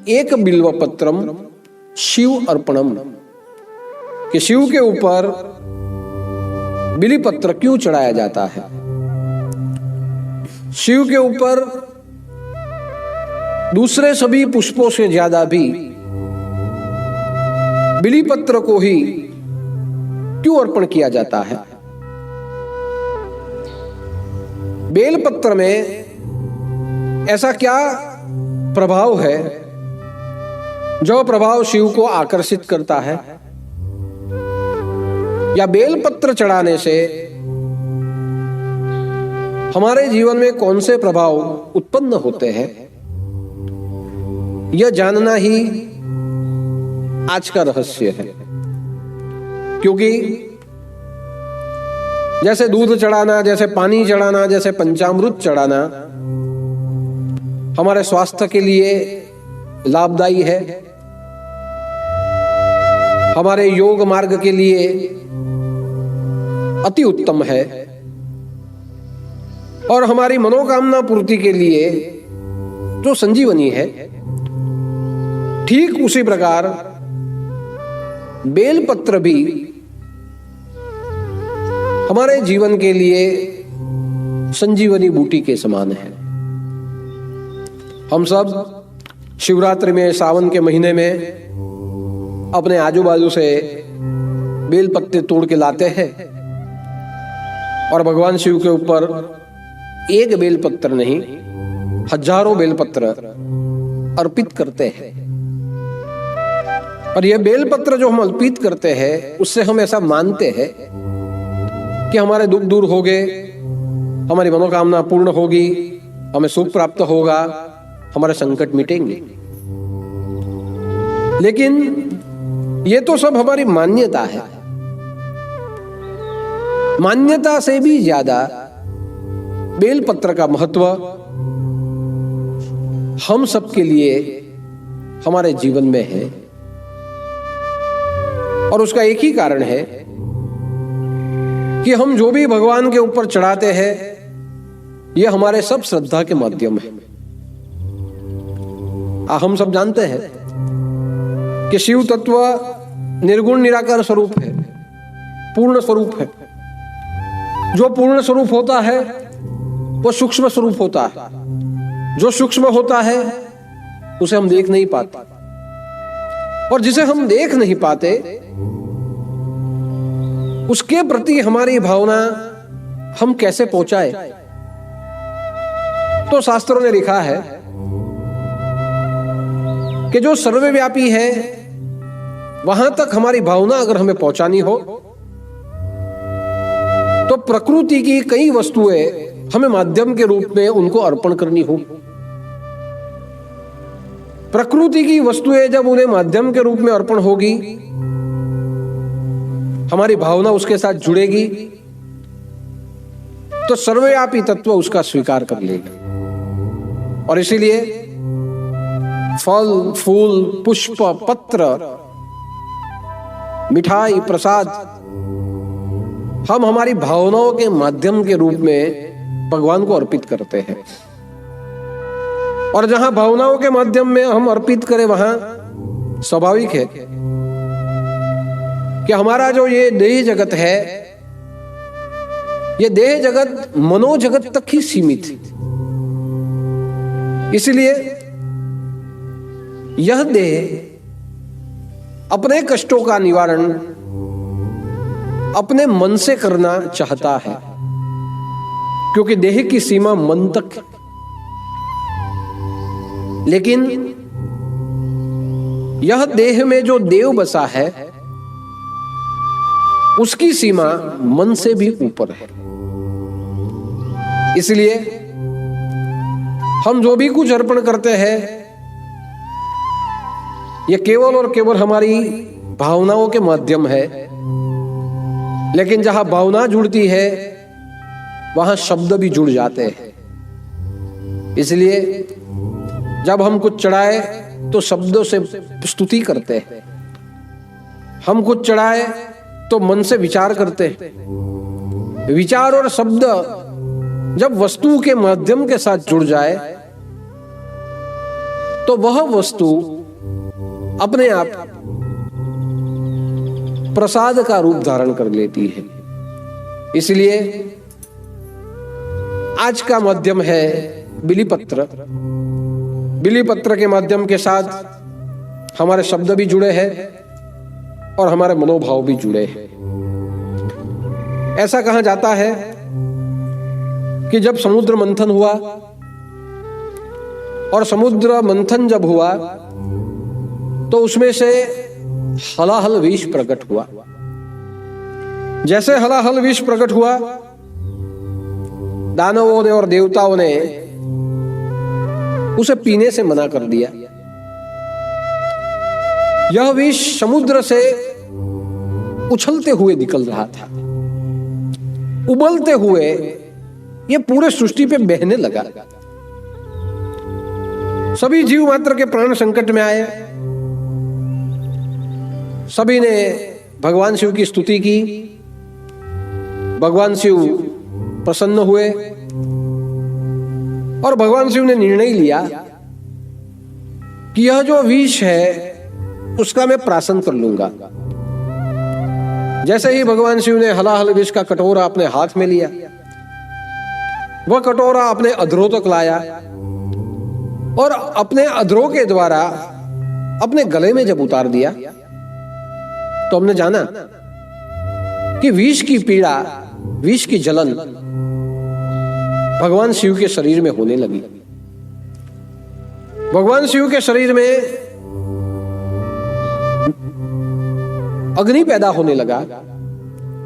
एक बिल्वपत्रम शिव अर्पणम, कि शिव के ऊपर बिली पत्र क्यों चढ़ाया जाता है। शिव के ऊपर दूसरे सभी पुष्पों से ज्यादा भी बिली पत्र को ही क्यों अर्पण किया जाता है। बेल पत्र में ऐसा क्या प्रभाव है जो प्रभाव शिव को आकर्षित करता है, या बेल पत्र चढ़ाने से हमारे जीवन में कौन से प्रभाव उत्पन्न होते हैं, यह जानना ही आज का रहस्य है। क्योंकि जैसे दूध चढ़ाना, जैसे पानी चढ़ाना, जैसे पंचामृत चढ़ाना हमारे स्वास्थ्य के लिए लाभदायी है, हमारे योग मार्ग के लिए अति उत्तम है, और हमारी मनोकामना पूर्ति के लिए जो संजीवनी है, ठीक उसी प्रकार बेलपत्र भी हमारे जीवन के लिए संजीवनी बूटी के समान है। हम सब शिवरात्रि में, सावन के महीने में अपने आजू बाजू से बेल पत्ते तोड़ के लाते हैं और भगवान शिव के ऊपर एक बेलपत्र नहीं, हजारों बेलपत्र अर्पित करते हैं। और यह बेलपत्र जो हम अर्पित करते हैं, उससे हम ऐसा मानते हैं कि हमारे दुख दूर हो गए, हमारी मनोकामना पूर्ण होगी, हमें सुख प्राप्त होगा, हमारे संकट मिटेंगे। लेकिन ये तो सब हमारी मान्यता है। मान्यता से भी ज्यादा बेलपत्र का महत्व हम सबके लिए हमारे जीवन में है, और उसका एक ही कारण है कि हम जो भी भगवान के ऊपर चढ़ाते हैं, यह हमारे सब श्रद्धा के माध्यम है। हम सब जानते हैं कि शिव तत्व निर्गुण निराकार स्वरूप है, पूर्ण स्वरूप है। जो पूर्ण स्वरूप होता है वो सूक्ष्म स्वरूप होता है। जो सूक्ष्म होता है उसे हम देख नहीं पाते, और जिसे हम देख नहीं पाते उसके प्रति हमारी भावना हम कैसे पहुंचाए। तो शास्त्रों ने लिखा है कि जो सर्वव्यापी है वहां तक हमारी भावना अगर हमें पहुंचानी हो तो प्रकृति की कई वस्तुएं हमें माध्यम के रूप में उनको अर्पण करनी हो। प्रकृति की वस्तुएं जब उन्हें माध्यम के रूप में अर्पण होगी, हमारी भावना उसके साथ जुड़ेगी, तो सर्वव्यापी तत्व उसका स्वीकार कर लेगा। और इसीलिए फल, फूल, पुष्प, पत्र, मिठाई, प्रसाद हम हमारी भावनाओं के माध्यम के रूप में भगवान को अर्पित करते हैं। और जहां भावनाओं के माध्यम में हम अर्पित करें, वहां स्वाभाविक है कि हमारा जो ये देह जगत है, ये देह जगत मनोजगत तक ही सीमित है। इसलिए यह देह अपने कष्टों का निवारण अपने मन से करना चाहता है, क्योंकि देह की सीमा मन तक है। लेकिन यह देह में जो देव बसा है उसकी सीमा मन से भी ऊपर है। इसलिए हम जो भी कुछ अर्पण करते हैं, यह केवल और केवल हमारी भावनाओं के माध्यम है। लेकिन जहां भावना जुड़ती है वहां शब्द भी जुड़ जाते हैं। इसलिए जब हम कुछ चढ़ाए तो शब्दों से स्तुति करते हैं, हम कुछ चढ़ाए तो मन से विचार करते हैं। विचार और शब्द जब वस्तु के माध्यम के साथ जुड़ जाए तो वह वस्तु अपने आप प्रसाद का रूप धारण कर लेती है। इसलिए आज का माध्यम है बिलीपत्र। बिलीपत्र के माध्यम के साथ हमारे शब्द भी जुड़े हैं और हमारे मनोभाव भी जुड़े हैं। ऐसा कहा जाता है कि जब समुद्र मंथन हुआ और समुद्र मंथन जब हुआ तो उसमें से हलाहल विष प्रकट हुआ। जैसे हलाहल विष प्रकट हुआ, दानवों ने और देवताओं ने उसे पीने से मना कर दिया। यह विष समुद्र से उछलते हुए निकल रहा था, उबलते हुए यह पूरे सृष्टि पे बहने लगा। सभी जीव मात्र के प्राण संकट में आए। सभी ने भगवान शिव की स्तुति की। भगवान शिव प्रसन्न हुए और भगवान शिव ने निर्णय लिया कि यह जो विष है उसका मैं प्राशन कर लूंगा। जैसे ही भगवान शिव ने हलाहल विष का कटोरा अपने हाथ में लिया, वह कटोरा अपने अधरों तक लाया और अपने अधरों के द्वारा अपने गले में जब उतार दिया तो हमने जाना कि विष की पीड़ा, विष की जलन भगवान शिव के शरीर में होने लगी। भगवान शिव के शरीर में अग्नि पैदा होने लगा,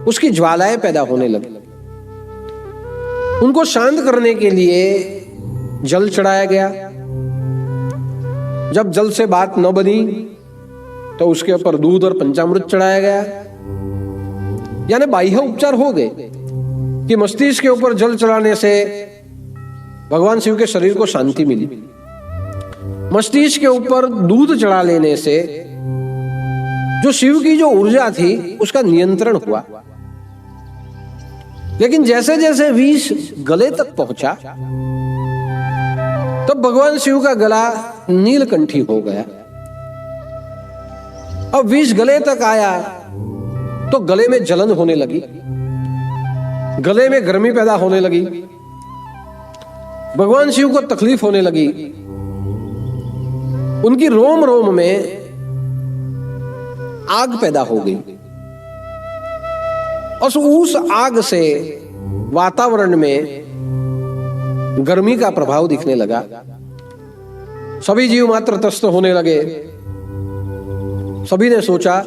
उसकी ज्वालाएं पैदा होने लगी। उनको शांत करने के लिए जल चढ़ाया गया। जब जल से बात न बनी तो उसके ऊपर दूध और पंचामृत चढ़ाया गया। यानी बाह्य उपचार हो गए कि मस्तिष्क के ऊपर जल चढ़ाने से भगवान शिव के शरीर को शांति मिली। मस्तिष्क के ऊपर दूध चढ़ा लेने से जो शिव की जो ऊर्जा थी उसका नियंत्रण हुआ। लेकिन जैसे जैसे विष गले तक पहुंचा तब भगवान शिव का गला नीलकंठी हो गया। अब विष गले तक आया तो गले में जलन होने लगी, गले में गर्मी पैदा होने लगी, भगवान शिव को तकलीफ होने लगी। उनकी रोम रोम में आग पैदा हो गई और उस आग से वातावरण में गर्मी का प्रभाव दिखने लगा। सभी जीव मात्र त्रस्त होने लगे। सभी ने सोचा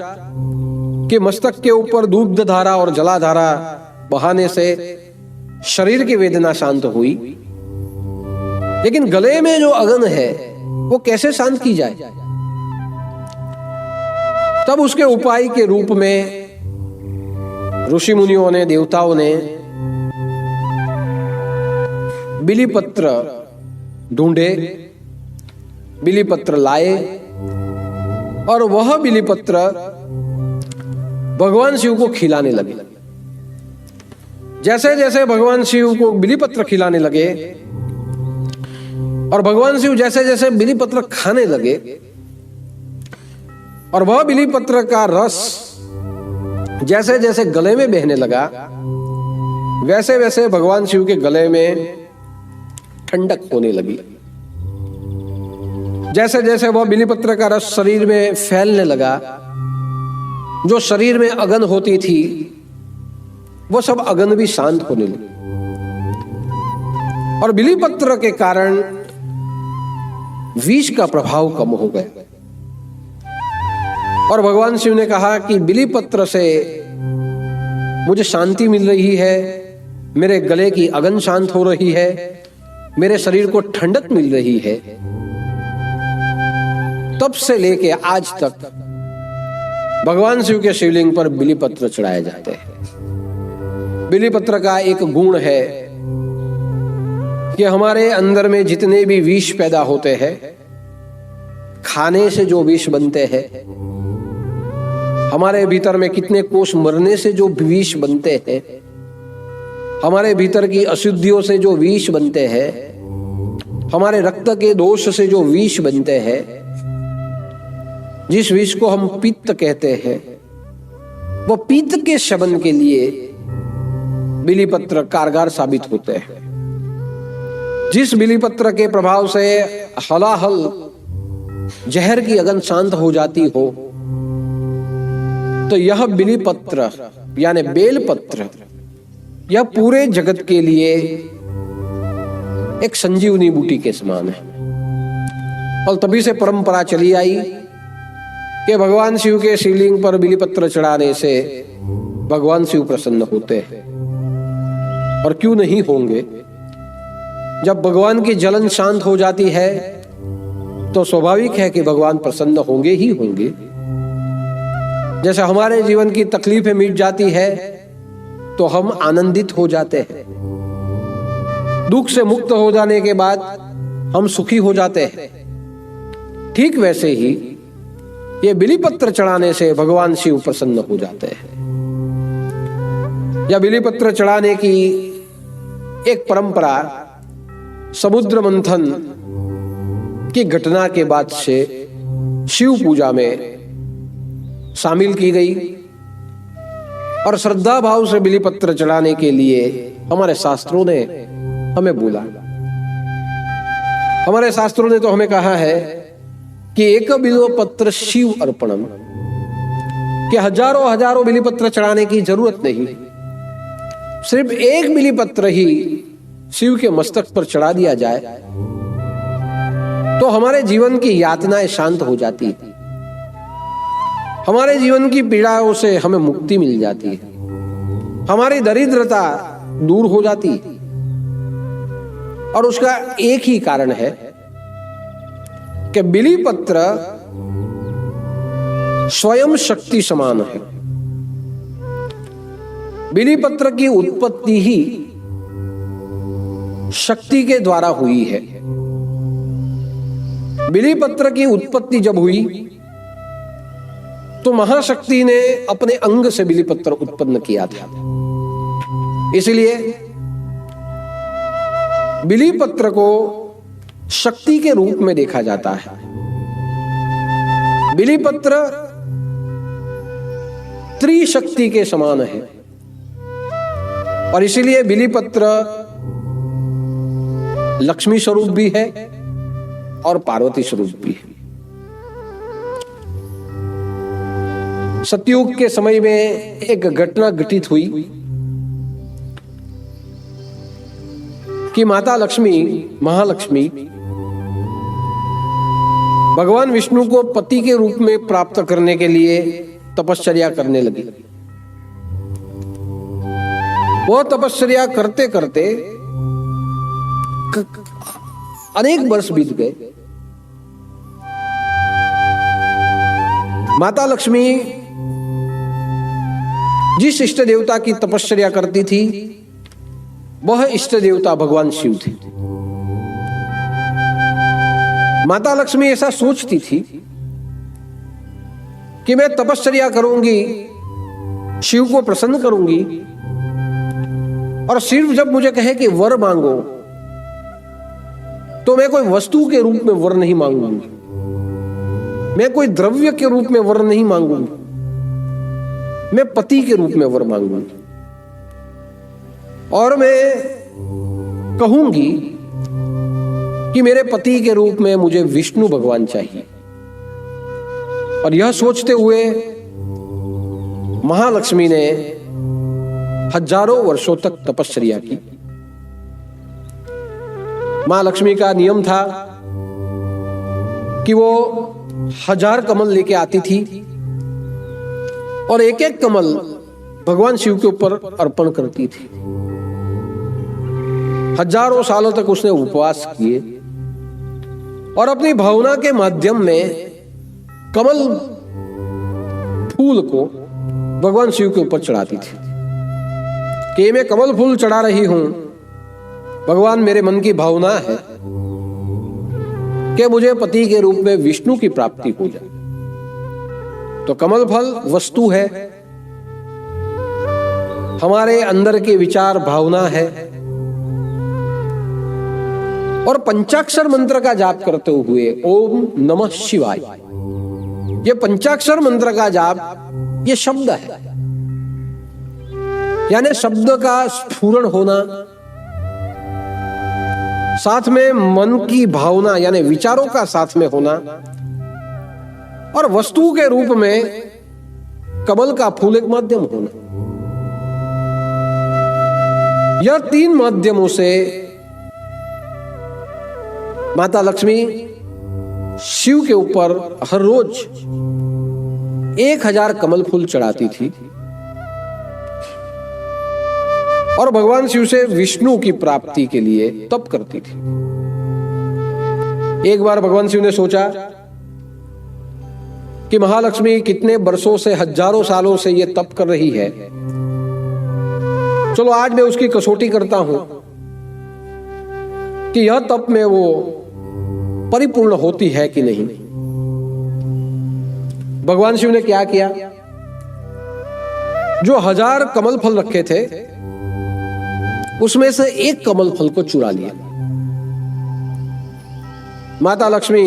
कि मस्तक के ऊपर दुग्ध धारा और जलाधारा बहाने से शरीर की वेदना शांत हुई, लेकिन गले में जो अग्नि है वो कैसे शांत की जाए। तब उसके उपाय के रूप में ऋषि मुनियों ने, देवताओं ने बिलीपत्र ढूंढे, बिलीपत्र लाए और वह बिलीपत्र भगवान शिव को खिलाने लगे। जैसे जैसे भगवान शिव को बिलीपत्र खिलाने लगे और भगवान शिव जैसे जैसे बिलीपत्र खाने लगे और वह बिलीपत्र का रस जैसे जैसे गले में बहने लगा, वैसे वैसे भगवान शिव के गले में ठंडक होने लगी। जैसे जैसे वह बिलीपत्र का रस शरीर में फैलने लगा, जो शरीर में अगन होती थी वो सब अगन भी शांत होने लगी। और बिलीपत्र के कारण विष का प्रभाव कम हो गया। और भगवान शिव ने कहा कि बिलीपत्र से मुझे शांति मिल रही है, मेरे गले की अगन शांत हो रही है, मेरे शरीर को ठंडक मिल रही है। तब से लेके आज तक भगवान शिव के शिवलिंग पर बिलीपत्र चढ़ाए जाते हैं। बिलीपत्र का एक गुण है कि हमारे अंदर में जितने भी विष पैदा होते हैं, खाने से जो विष बनते हैं, हमारे भीतर में कितने कोष मरने से जो विष बनते हैं, हमारे भीतर की अशुद्धियों से जो विष बनते हैं, हमारे रक्त के दोष से जो विष बनते हैं, जिस विष को हम पित्त कहते हैं, वो पित्त के शमन के लिए बिलीपत्र कारगर साबित होते हैं। जिस बिलीपत्र के प्रभाव से हलाहल जहर की अगन शांत हो जाती हो, तो यह बिलीपत्र यानी बेलपत्र यह पूरे जगत के लिए एक संजीवनी बूटी के समान है। और तभी से परंपरा चली आई कि भगवान शिव के शिवलिंग पर बिलीपत्र चढ़ाने से भगवान शिव प्रसन्न होते हैं। और क्यों नहीं होंगे? जब भगवान की जलन शांत हो जाती है तो स्वाभाविक है कि भगवान प्रसन्न होंगे ही होंगे। जैसे हमारे जीवन की तकलीफें मिट जाती है तो हम आनंदित हो जाते हैं, दुख से मुक्त हो जाने के बाद हम सुखी हो जाते हैं। ठीक वैसे ही ये बिलीपत्र चढ़ाने से भगवान शिव प्रसन्न हो जाते हैं। यह बिलीपत्र चढ़ाने की एक परंपरा समुद्र मंथन की घटना के बाद से शिव पूजा में शामिल की गई। और श्रद्धा भाव से बिलीपत्र चढ़ाने के लिए हमारे शास्त्रों ने हमें बोला। हमारे शास्त्रों ने तो हमें कहा है कि एक बिल्वपत्र शिव अर्पणम, कि हजारों हजारों बिलीपत्र चढ़ाने की जरूरत नहीं, सिर्फ एक बिलीपत्र ही शिव के मस्तक पर चढ़ा दिया जाए तो हमारे जीवन की यातनाएं शांत हो जाती है, हमारे जीवन की पीड़ाओं से हमें मुक्ति मिल जाती है, हमारी दरिद्रता दूर हो जाती है। और उसका एक ही कारण है कि बिलीपत्र स्वयं शक्ति समान है। बिलीपत्र की उत्पत्ति ही शक्ति के द्वारा हुई है। बिलीपत्र की उत्पत्ति जब हुई तो महाशक्ति ने अपने अंग से बिलीपत्र उत्पन्न किया था। इसलिए बिलीपत्र को शक्ति के रूप में देखा जाता है। बिलीपत्र त्रिशक्ति के समान है और इसीलिए बिलीपत्र लक्ष्मी स्वरूप भी है और पार्वती स्वरूप भी है। सतयुग के समय में एक घटना घटित हुई कि माता लक्ष्मी, महालक्ष्मी, भगवान विष्णु को पति के रूप में प्राप्त करने के लिए तपश्चर्या करने लगी। वो तपश्चर्या करते करते अनेक वर्ष बीत गए। माता लक्ष्मी जिस इष्ट देवता की तपश्चर्या करती थी वह इष्ट देवता भगवान शिव थे। माता लक्ष्मी ऐसा सोचती थी कि मैं तपश्चर्या करूंगी, शिव को प्रसन्न करूंगी, और शिव जब मुझे कहे कि वर मांगो तो मैं कोई वस्तु के रूप में वर नहीं मांगूंगी, मैं कोई द्रव्य के रूप में वर नहीं मांगूंगी, मैं पति के रूप में वर मांगूंगी। और मैं कहूंगी कि मेरे पति के रूप में मुझे विष्णु भगवान चाहिए। और यह सोचते हुए महालक्ष्मी ने हजारों वर्षों तक तपश्चर्या की। मां लक्ष्मी का नियम था कि वो 1000 कमल लेके आती थी और एक एक कमल भगवान शिव के ऊपर अर्पण करती थी। हजारों सालों तक उसने उपवास किए और अपनी भावना के माध्यम में कमल फूल को भगवान शिव के ऊपर चढ़ाती थी कि मैं कमल फूल चढ़ा रही हूं, भगवान मेरे मन की भावना है कि मुझे पति के रूप में विष्णु की प्राप्ति हो जाए। तो कमल फल वस्तु है, हमारे अंदर के विचार भावना है। और पंचाक्षर मंत्र का जाप करते हुए ओम नमः शिवाय ये पंचाक्षर मंत्र का जाप ये शब्द है, यानी शब्द का स्फुरण होना, साथ में मन की भावना यानी विचारों का साथ में होना, और वस्तु के रूप में कमल का फूल एक माध्यम होना। यह तीन माध्यमों से माता लक्ष्मी शिव के ऊपर हर रोज 1000 कमल फूल चढ़ाती थी और भगवान शिव से विष्णु की प्राप्ति के लिए तप करती थी। एक बार भगवान शिव ने सोचा कि महालक्ष्मी कितने वर्षों से, हजारों सालों से ये तप कर रही है, चलो आज मैं उसकी कसौटी करता हूं कि यह तप में वो परिपूर्ण होती है कि नहीं। भगवान शिव ने क्या किया, जो 1000 कमल फल रखे थे उसमें से एक कमल फल को चुरा लिया। माता लक्ष्मी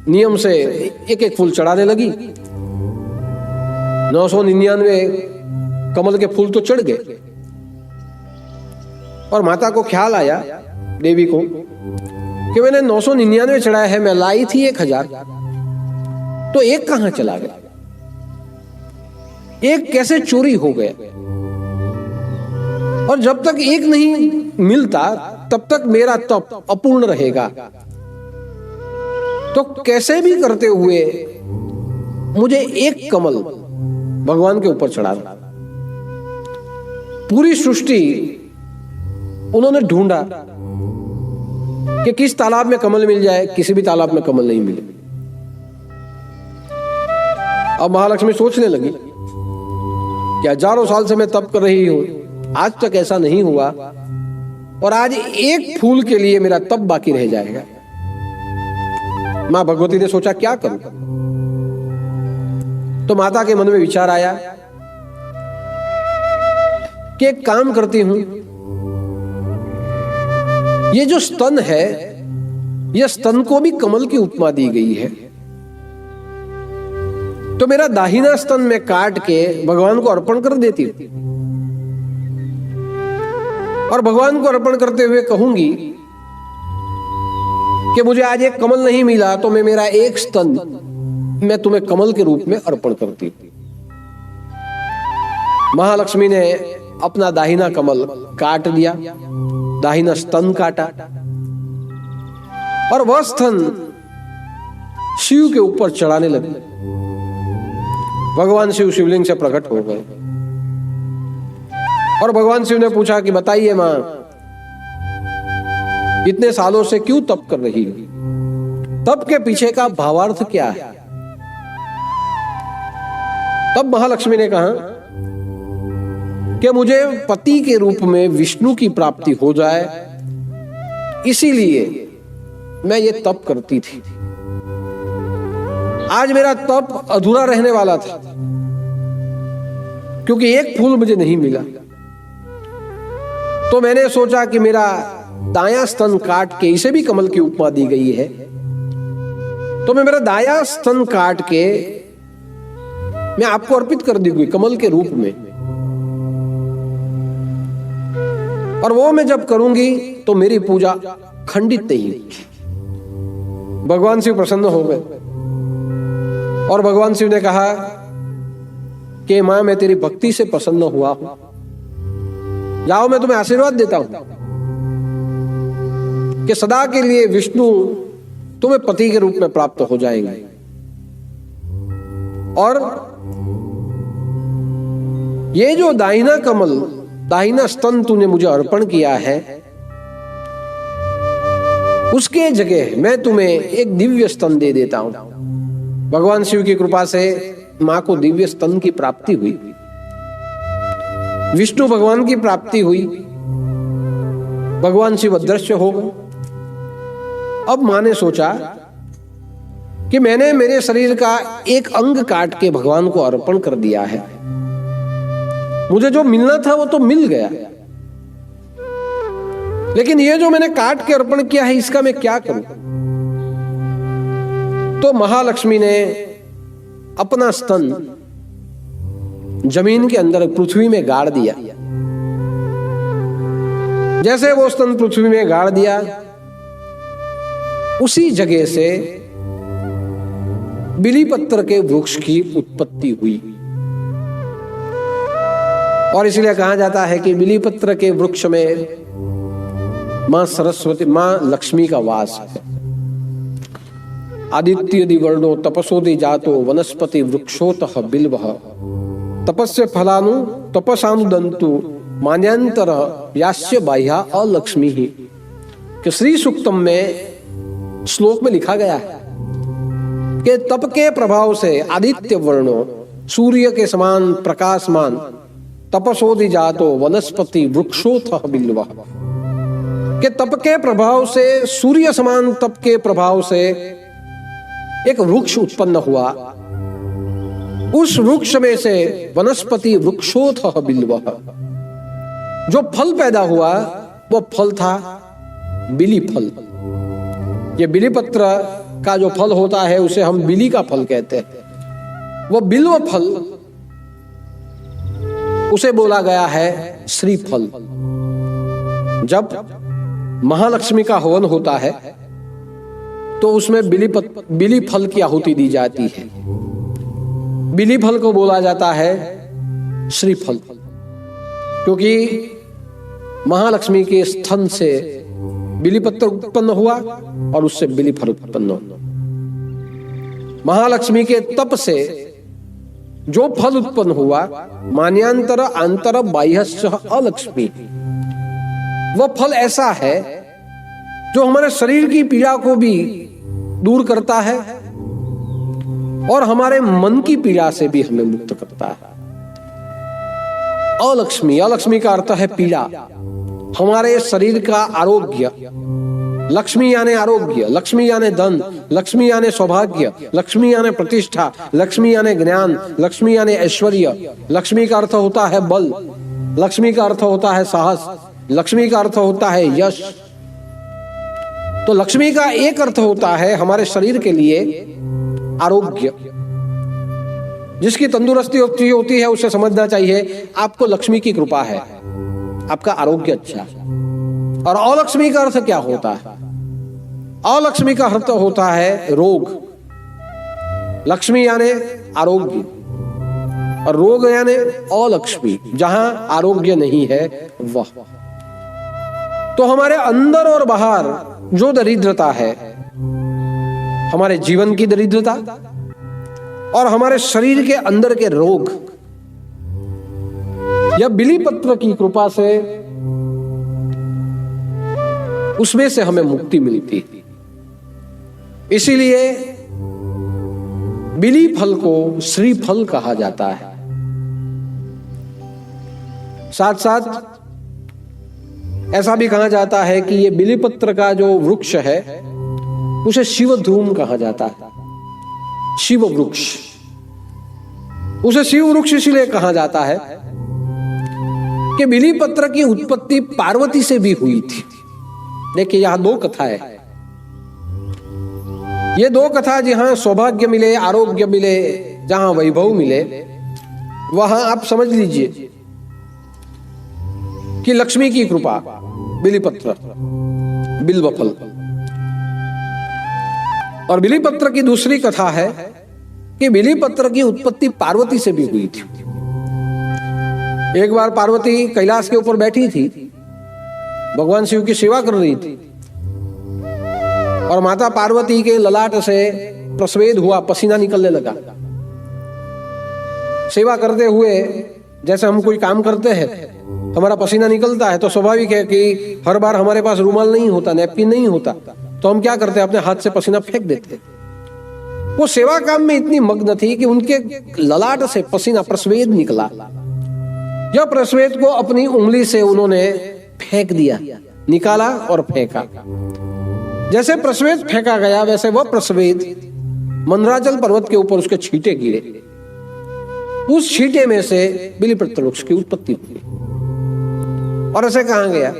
नियम से एक एक फूल चढ़ाने लगी। 999 कमल के फूल तो चढ़ गए और माता को ख्याल आया, देवी को, कि मैंने 999 चढ़ाया है, मैं लाई थी 1000, तो एक कहां चला गया, एक कैसे चोरी हो गया। और जब तक एक नहीं मिलता तब तक मेरा तप अपूर्ण रहेगा, तो कैसे भी करते हुए मुझे एक कमल भगवान के ऊपर चढ़ाना। पूरी सृष्टि उन्होंने ढूंढा कि किस तालाब में कमल मिल जाए, किसी भी तालाब में कमल नहीं मिले। अब महालक्ष्मी सोचने लगी कि हजारों साल से मैं तप कर रही हूं, आज तक ऐसा नहीं हुआ, और आज एक फूल के लिए मेरा तप बाकी रह जाएगा। मां भगवती ने सोचा क्या करूं, तो माता के मन में विचार आया कि एक काम करती हूं, ये जो स्तन है, यह स्तन को भी कमल की उपमा दी गई है, तो मेरा दाहिना स्तन में काट के भगवान को अर्पण कर देती हूं और भगवान को अर्पण करते हुए कहूंगी कि मुझे आज एक कमल नहीं मिला, तो मैं मेरा एक स्तन मैं तुम्हें कमल के रूप में अर्पण करती हूं। महालक्ष्मी ने अपना दाहिना कमल काट दिया, दाहिना स्तन काटा, और वह स्तन शिव के ऊपर चढ़ाने लगे। भगवान शिव शिवलिंग से प्रकट हो गए और भगवान शिव ने पूछा कि बताइए मां, इतने सालों से क्यों तप कर रही हो? तप के पीछे का भावार्थ क्या है? तब महालक्ष्मी ने कहा कि मुझे पति के रूप में विष्णु की प्राप्ति हो जाए, इसीलिए मैं ये तप करती थी। आज मेरा तप अधूरा रहने वाला था क्योंकि एक फूल मुझे नहीं मिला, तो मैंने सोचा कि मेरा दायां स्तन काट के, इसे भी कमल की उपमा दी गई है, तो मैं मेरा दायां स्तन काट के मैं आपको अर्पित कर दूंगी कमल के रूप में, और वो मैं जब करूंगी तो मेरी पूजा खंडित नहीं होगी। भगवान शिव प्रसन्न हो गए और भगवान शिव ने कहा कि मां, मैं तेरी भक्ति से प्रसन्न हुआ हूं, जाओ मैं तुम्हें आशीर्वाद देता हूं कि सदा के लिए विष्णु तुम्हें पति के रूप में प्राप्त हो जाएंगे, और ये जो दाहिना कमल, दाहिना स्तन तूने मुझे अर्पण किया है, उसके जगह मैं तुम्हें एक दिव्य स्तन दे देता हूं। भगवान शिव की कृपा से मां को दिव्य स्तन की प्राप्ति हुई, विष्णु भगवान की प्राप्ति हुई, भगवान शिव अदृश्य हो गए। अब मां ने सोचा कि मैंने मेरे शरीर का एक अंग काट के भगवान को अर्पण कर दिया है, मुझे जो मिलना था वो तो मिल गया, लेकिन ये जो मैंने काट के अर्पण किया है, इसका मैं क्या करूं? तो महालक्ष्मी ने अपना स्तन जमीन के अंदर पृथ्वी में गाड़ दिया। जैसे वो स्तन पृथ्वी में गाड़ दिया, उसी जगह से बिलीपत्र के वृक्ष की उत्पत्ति हुई। और इसलिए कहा जाता है कि बिलीपत्र के वृक्ष में मां सरस्वती, मां लक्ष्मी का वास है। आदित्य वर्णो तपसोदि जातो वनस्पति वृक्षोतः बिल्वः तपस्य फलानु तपसानुदंतु मान्यांतर यास्य बाह्या अलक्ष्मी ही। कि श्री सूक्तम में श्लोक में लिखा गया है कि तप के प्रभाव से आदित्य वर्णो, सूर्य के समान प्रकाशमान, तपसोदि जातो वनस्पति वृक्षोतः बिल्वः, कि तप के प्रभाव से, सूर्य समान तप के प्रभाव से एक वृक्ष उत्पन्न हुआ। उस वृक्ष में से वनस्पति वृक्षोतः बिल्वः, जो फल पैदा हुआ वो फल था बिली फल। ये बिलीपत्र का जो फल होता है उसे हम बिली का फल कहते हैं। वो बिल्व फल, उसे बोला गया है श्रीफल। जब महालक्ष्मी का हवन होता है तो उसमें बिली फल की आहुति दी जाती है। बिली फल को बोला जाता है श्रीफल, क्योंकि महालक्ष्मी के स्तन से बिलीपत्र उत्पन्न हुआ और उससे बिली फल उत्पन्न हुआ। महालक्ष्मी के तप से जो फल उत्पन्न हुआ, मान्यांतर अंतर बाह्यस्य अलक्ष्मी, वह फल ऐसा है जो हमारे शरीर की पीड़ा को भी दूर करता है और हमारे मन की पीड़ा से भी हमें मुक्त करता है। अलक्ष्मी, अलक्ष्मी का अर्थ है पीड़ा, हमारे शरीर का आरोग्य। लक्ष्मी यानी आरोग्य, लक्ष्मी यानी धन, लक्ष्मी यानी सौभाग्य, लक्ष्मी यानी प्रतिष्ठा, लक्ष्मी यानी ज्ञान, लक्ष्मी यानी ऐश्वर्य। लक्ष्मी का अर्थ होता है बल, लक्ष्मी का अर्थ होता है साहस, लक्ष्मी का अर्थ होता है यश। तो लक्ष्मी का एक अर्थ होता है हमारे शरीर के लिए आरोग्य। जिसकी तंदुरुस्ती होती है उसे समझना चाहिए आपको लक्ष्मी की कृपा है, आपका आरोग्य अच्छा है। और अलक्ष्मी का अर्थ क्या होता है? अलक्ष्मी का अर्थ होता है रोग। लक्ष्मी यानी आरोग्य और रोग यानी अलक्ष्मी, जहां आरोग्य नहीं है वह। तो हमारे अंदर और बाहर जो दरिद्रता है, हमारे जीवन की दरिद्रता और हमारे शरीर के अंदर के रोग, यह बिलीपत्र की कृपा से उसमें से हमें मुक्ति मिलती है। इसीलिए बिली फल को श्रीफल कहा जाता है। साथ साथ ऐसा भी कहा जाता है कि यह बिलीपत्र का जो वृक्ष है उसे शिवधूम कहा जाता है, शिव वृक्ष। उसे शिव वृक्ष इसलिए कहा जाता है कि बिलीपत्र की उत्पत्ति पार्वती से भी हुई थी। देखिए यहां दो कथाएं, ये दो कथा जहां सौभाग्य मिले, आरोग्य मिले, जहां वैभव मिले, वहां आप समझ लीजिए कि लक्ष्मी की कृपा, बिलीपत्र, बिल्व फल। और बिलीपत्र की दूसरी कथा है कि बिलीपत्र की उत्पत्ति पार्वती से भी हुई थी। एक बार पार्वती कैलाश के ऊपर बैठी थी, भगवान शिव की सेवा कर रही थी और माता पार्वती के ललाट से प्रस्वेद हुआ, पसीना निकलने लगा। सेवा करते हुए जैसे हम कोई काम करते हैं, हमारा पसीना निकलता है तो स्वाभाविक है कि हर बार हमारे पास रुमाल नहीं होता, नैपकिन नहीं होता, तो हम क्या करते हैं, अपने हाथ से पसीना फेंक देते। वो सेवा काम में इतनी मग्न थी कि उनके ललाट से पसीना, प्रस्वेद निकला। यह प्रस्वेद को अपनी उंगली से उन्होंने फेंक दिया, निकाला और फेंका। जैसे प्रस्वेद फेंका गया वैसे वह प्रस्वेद मंदराचल पर्वत के ऊपर उसके छींटे गिरे। उस छींटे में से बिलीपत्र वृक्ष की उत्पत्ति हुई। और ऐसे कहा गया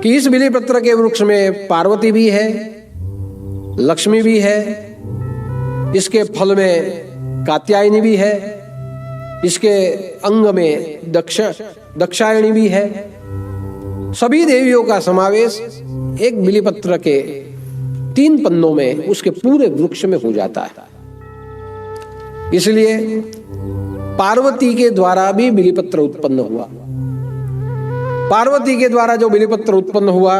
कि इस बिलीपत्र के वृक्ष में पार्वती भी है, लक्ष्मी भी है, इसके फल में कात्यायनी भी है, इसके अंग में दक्षायणी भी है। सभी देवियों का समावेश एक बिलीपत्र के 3 पन्नों में उसके पूरे वृक्ष में हो जाता है। इसलिए पार्वती के द्वारा भी बिलीपत्र उत्पन्न हुआ। पार्वती के द्वारा जो बिलीपत्र उत्पन्न हुआ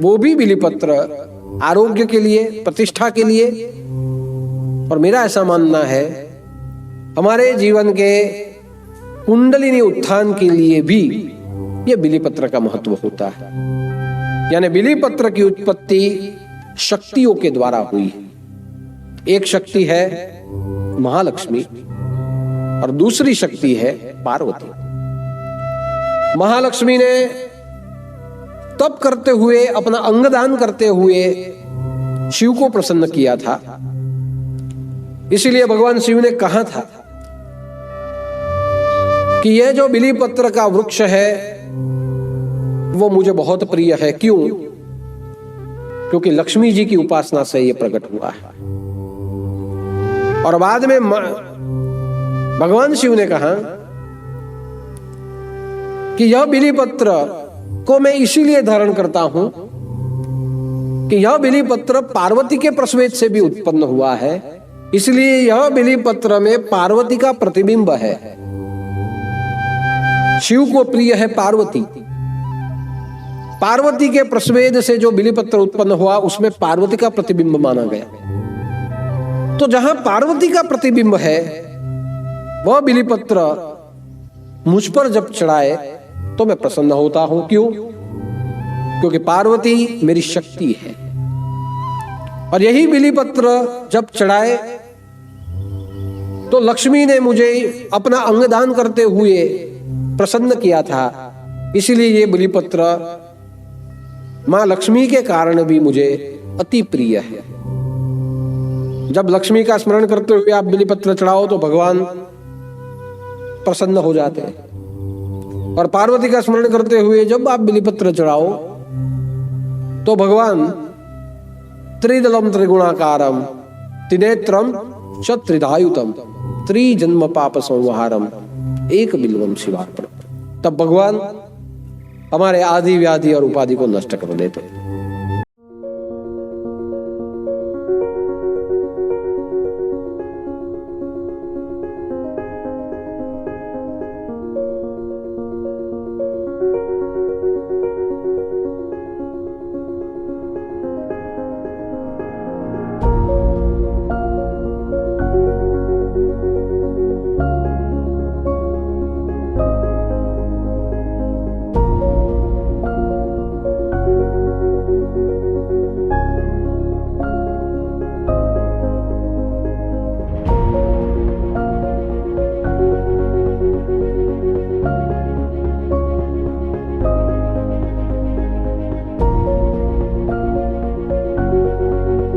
वो भी बिलीपत्र आरोग्य के लिए, प्रतिष्ठा के लिए, और मेरा ऐसा मानना है हमारे जीवन के कुंडलिनी उत्थान के लिए भी यह बिलीपत्र का महत्व होता है। यानी बिलीपत्र की उत्पत्ति शक्तियों के द्वारा हुई है। एक शक्ति है महालक्ष्मी और दूसरी शक्ति है पार्वती। महालक्ष्मी ने तप करते हुए, अपना अंगदान करते हुए शिव को प्रसन्न किया था। इसलिए भगवान शिव ने कहा था कि यह जो बिलीपत्र का वृक्ष है वो मुझे बहुत प्रिय है। क्यों? क्योंकि लक्ष्मी जी की उपासना से यह प्रकट हुआ है। और बाद में भगवान शिव ने कहा कि यह बिलीपत्र को मैं इसीलिए धारण करता हूं कि यह बिलीपत्र पार्वती के प्रस्वेद से भी उत्पन्न हुआ है, इसलिए यह बिलीपत्र में पार्वती का प्रतिबिंब है। शिव को प्रिय है पार्वती। पार्वती के प्रस्वेद से जो बिलीपत्र उत्पन्न हुआ उसमें पार्वती का प्रतिबिंब माना गया। तो जहां पार्वती का प्रतिबिंब है वह बिलीपत्र मुझ पर जब चढ़ाए तो मैं प्रसन्न होता हूं। क्यों? क्योंकि पार्वती मेरी शक्ति है। और यही बिलीपत्र जब चढ़ाए तो लक्ष्मी ने मुझे अपना अंगदान करते हुए प्रसन्न किया था। इसलिए ये बिलीपत्र मां लक्ष्मी के कारण भी मुझे अति प्रिय है। जब लक्ष्मी का स्मरण करते हुए आप बिलीपत्र चढ़ाओ तो भगवान प्रसन्न हो जाते हैं, और पार्वती का स्मरण करते हुए जब आप बिलीपत्र चढ़ाओ तो भगवान त्रिदलम त्रिगुणाकारम त्रिनेत्रम च त्रिधायुतम त्रिजन्म पाप संहारम एक बिल्वम शिवार्पण, तब भगवान हमारे आदि व्याधि और उपाधि को नष्ट कर देते हैं।